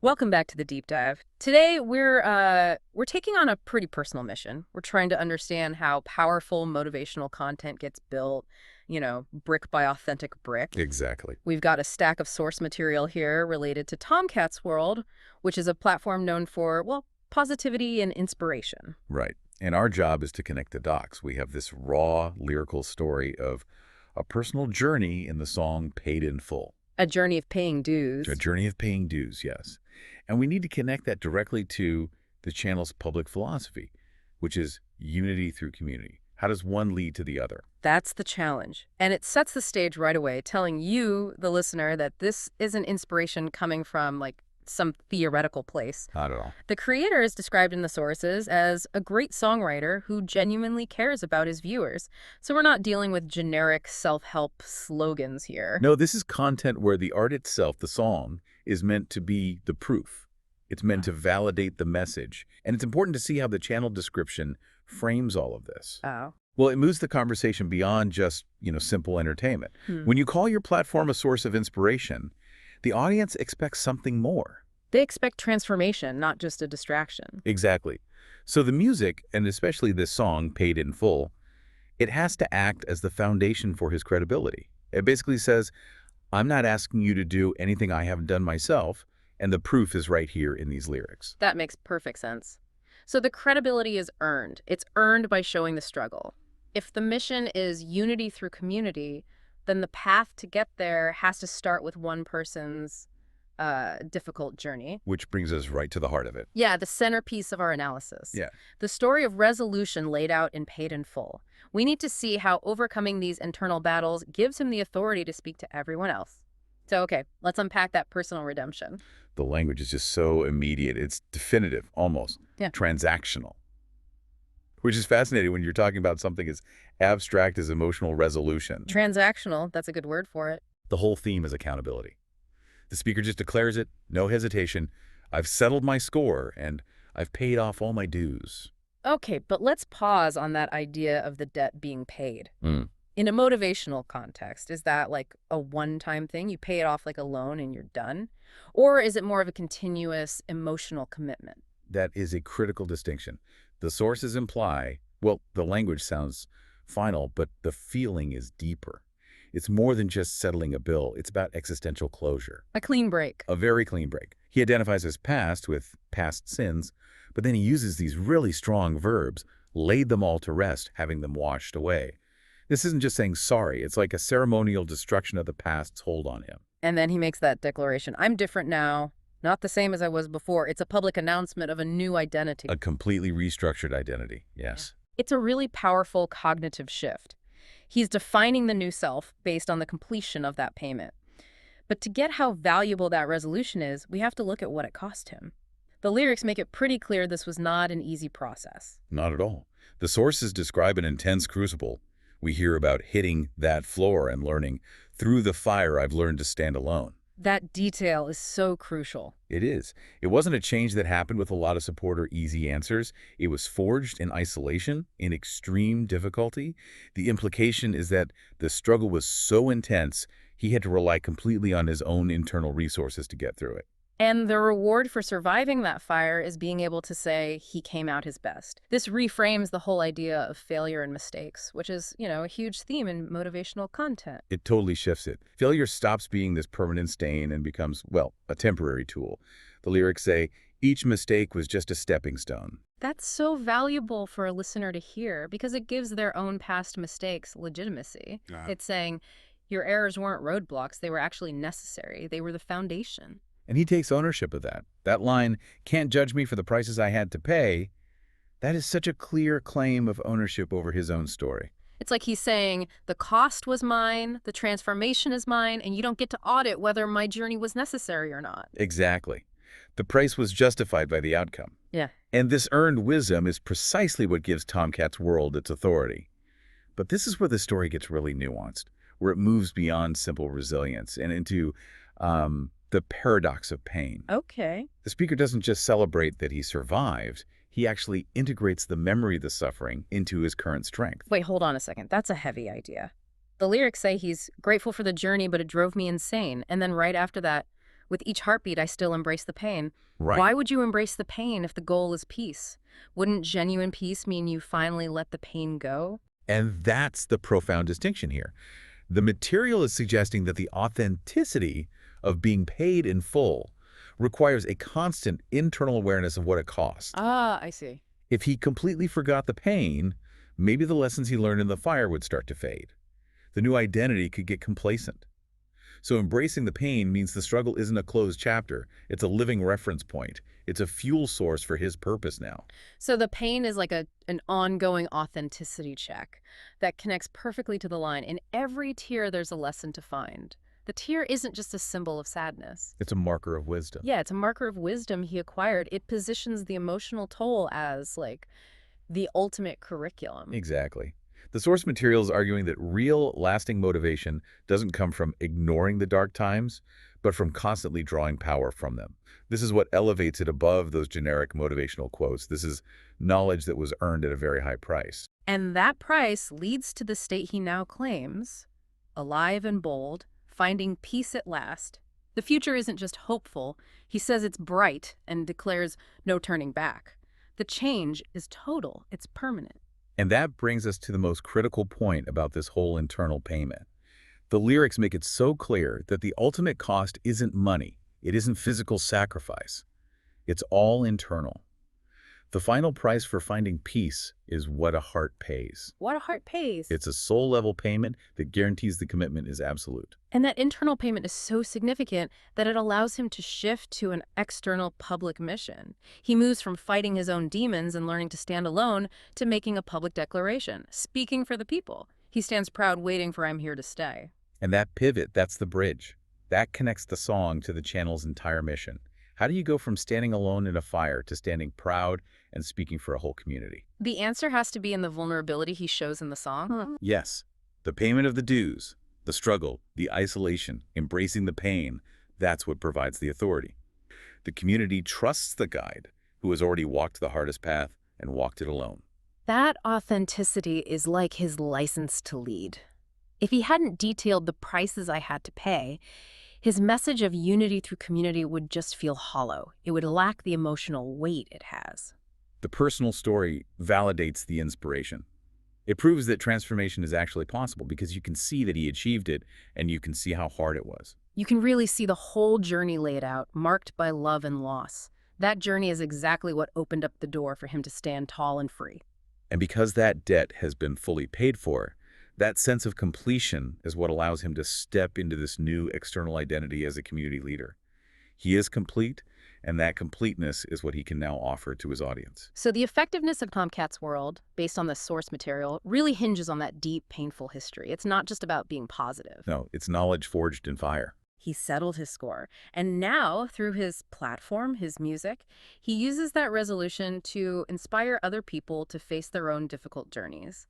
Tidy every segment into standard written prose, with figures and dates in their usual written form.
Welcome back to the deep dive. Today we're taking on a pretty personal mission. We're trying to understand how powerful motivational content gets built, brick by authentic brick. Exactly. We've got a stack of source material here related to Tomcat's World, which is a platform known for, well, positivity and inspiration. Right. And our job is to connect the dots. We have this raw lyrical story of a personal journey in the song Paid in Full. A journey of paying dues. A journey of paying dues, yes. And we need to connect that directly to the channel's public philosophy, which is unity through community. How does one lead to the other? That's the challenge. And it sets the stage right away, telling you, the listener, that this isn't inspiration coming from, some theoretical place. Not at all. The creator is described in the sources as a great songwriter who genuinely cares about his viewers. So we're not dealing with generic self-help slogans here. No, this is content where the art itself, the song, is meant to be the proof. It's meant to validate the message. And it's important to see how the channel description frames all of this. Oh. Well, it moves the conversation beyond just, simple entertainment. Hmm. When you call your platform a source of inspiration, the audience expects something more. They expect transformation, not just a distraction. Exactly. So the music, and especially this song, Paid in Full, it has to act as the foundation for his credibility. It basically says, I'm not asking you to do anything I haven't done myself, and the proof is right here in these lyrics. That makes perfect sense. So the credibility is earned. It's earned by showing the struggle. If the mission is unity through community, then the path to get there has to start with one person's difficult journey. Which brings us right to the heart of it. Yeah, the centerpiece of our analysis. Yeah. The story of resolution laid out in Paid in Full. We need to see how overcoming these internal battles gives him the authority to speak to everyone else. So, okay, let's unpack that personal redemption. The language is just so immediate. It's definitive, almost. Yeah. Transactional. Which is fascinating when you're talking about something as abstract as emotional resolution. Transactional, that's a good word for it. The whole theme is accountability. The speaker just declares it, no hesitation. I've settled my score, and I've paid off all my dues. Okay, but let's pause on that idea of the debt being paid. Mm. In a motivational context, is that like a one-time thing? You pay it off like a loan and you're done? Or is it more of a continuous emotional commitment? That is a critical distinction. The sources imply, well, the language sounds final, but the feeling is deeper. It's more than just settling a bill. It's about existential closure. A clean break. A very clean break. He identifies his past with past sins, but then he uses these really strong verbs, laid them all to rest, having them washed away. This isn't just saying sorry. It's like a ceremonial destruction of the past's hold on him. And then he makes that declaration, I'm different now, not the same as I was before. It's a public announcement of a new identity. A completely restructured identity, yes. It's a really powerful cognitive shift. He's defining the new self based on the completion of that payment. But to get how valuable that resolution is, we have to look at what it cost him. The lyrics make it pretty clear this was not an easy process. Not at all. The sources describe an intense crucible. We hear about hitting that floor and learning, through the fire I've learned to stand alone. That detail is so crucial. It is. It wasn't a change that happened with a lot of support or easy answers. It was forged in isolation, in extreme difficulty. The implication is that the struggle was so intense, he had to rely completely on his own internal resources to get through it. And the reward for surviving that fire is being able to say he came out his best. This reframes the whole idea of failure and mistakes, which is, a huge theme in motivational content. It totally shifts it. Failure stops being this permanent stain and becomes, well, a temporary tool. The lyrics say, each mistake was just a stepping stone. That's so valuable for a listener to hear because it gives their own past mistakes legitimacy. It's saying, your errors weren't roadblocks, they were actually necessary. They were the foundation. And he takes ownership of that. That line, can't judge me for the prices I had to pay, that is such a clear claim of ownership over his own story. It's like he's saying, the cost was mine, the transformation is mine, and you don't get to audit whether my journey was necessary or not. Exactly. The price was justified by the outcome. Yeah. And this earned wisdom is precisely what gives Tomcat's World its authority. But this is where the story gets really nuanced, where it moves beyond simple resilience and into the paradox of pain. Okay. The speaker doesn't just celebrate that he survived, he actually integrates the memory of the suffering into his current strength. Wait, hold on a second. That's a heavy idea. The lyrics say he's grateful for the journey, but it drove me insane. And then right after that, With each heartbeat, I still embrace the pain. Right. Why would you embrace the pain if the goal is peace? Wouldn't genuine peace mean you finally let the pain go? And that's the profound distinction here. The material is suggesting that the authenticity of being paid in full requires a constant internal awareness of what it costs. Ah, I see. If he completely forgot the pain, maybe the lessons he learned in the fire would start to fade. The new identity could get complacent. So embracing the pain means the struggle isn't a closed chapter. It's a living reference point. It's a fuel source for his purpose now. So the pain is like an ongoing authenticity check that connects perfectly to the line. In every tear, there's a lesson to find. The tear isn't just a symbol of sadness. It's a marker of wisdom. Yeah, it's a marker of wisdom he acquired. It positions the emotional toll as, like, the ultimate curriculum. Exactly. The source material is arguing that real, lasting motivation doesn't come from ignoring the dark times, but from constantly drawing power from them. This is what elevates it above those generic motivational quotes. This is knowledge that was earned at a very high price. And that price leads to the state he now claims, alive and bold, finding peace at last. The future isn't just hopeful. He says it's bright and declares no turning back. The change is total. It's permanent. And that brings us to the most critical point about this whole internal payment. The lyrics make it so clear that the ultimate cost isn't money. It isn't physical sacrifice. It's all internal. The final price for finding peace is what a heart pays. What a heart pays. It's a soul-level payment that guarantees the commitment is absolute. And that internal payment is so significant that it allows him to shift to an external public mission. He moves from fighting his own demons and learning to stand alone to making a public declaration, speaking for the people. He stands proud, waiting for "I'm here to stay." And that pivot, that's the bridge. That connects the song to the channel's entire mission. How do you go from standing alone in a fire to standing proud and speaking for a whole community? The answer has to be in the vulnerability he shows in the song. Yes, the payment of the dues, the struggle, the isolation, embracing the pain, that's what provides the authority. The community trusts the guide who has already walked the hardest path and walked it alone. That authenticity is like his license to lead. If he hadn't detailed the prices I had to pay, his message of unity through community would just feel hollow. It would lack the emotional weight it has. The personal story validates the inspiration. It proves that transformation is actually possible because you can see that he achieved it and you can see how hard it was. You can really see the whole journey laid out, marked by love and loss. That journey is exactly what opened up the door for him to stand tall and free. And because that debt has been fully paid for, that sense of completion is what allows him to step into this new external identity as a community leader. He is complete, and that completeness is what he can now offer to his audience. So the effectiveness of Tomcat's World, based on the source material, really hinges on that deep, painful history. It's not just about being positive. No, it's knowledge forged in fire. He settled his score. And now, through his platform, his music, he uses that resolution to inspire other people to face their own difficult journeys.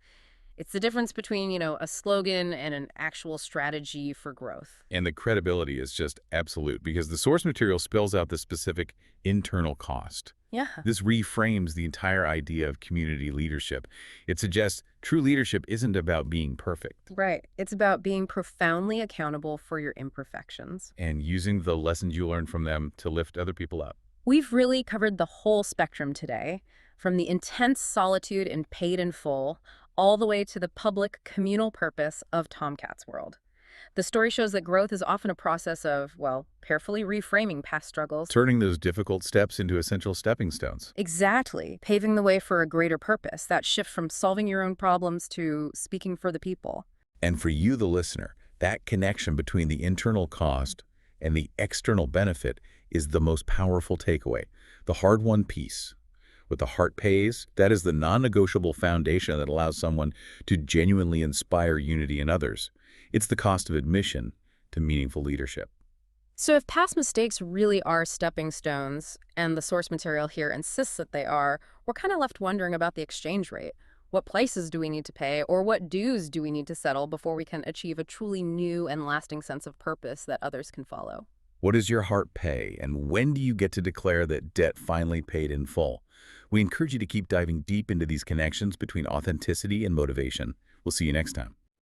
It's the difference between, a slogan and an actual strategy for growth. And the credibility is just absolute because the source material spells out the specific internal cost. Yeah. This reframes the entire idea of community leadership. It suggests true leadership isn't about being perfect. Right. It's about being profoundly accountable for your imperfections. And using the lessons you learn from them to lift other people up. We've really covered the whole spectrum today, from the intense solitude in Paid in Full, all the way to the public communal purpose of Tomcat's World. The story shows that growth is often a process of, carefully reframing past struggles. Turning those difficult steps into essential stepping stones. Exactly, paving the way for a greater purpose, that shift from solving your own problems to speaking for the people. And for you, the listener, that connection between the internal cost and the external benefit is the most powerful takeaway, the hard-won piece. What the heart pays, that is the non-negotiable foundation that allows someone to genuinely inspire unity in others. It's the cost of admission to meaningful leadership. So if past mistakes really are stepping stones, and the source material here insists that they are, we're kind of left wondering about the exchange rate. What prices do we need to pay, or what dues do we need to settle before we can achieve a truly new and lasting sense of purpose that others can follow? What does your heart pay, and when do you get to declare that debt finally paid in full? We encourage you to keep diving deep into these connections between authenticity and motivation. We'll see you next time.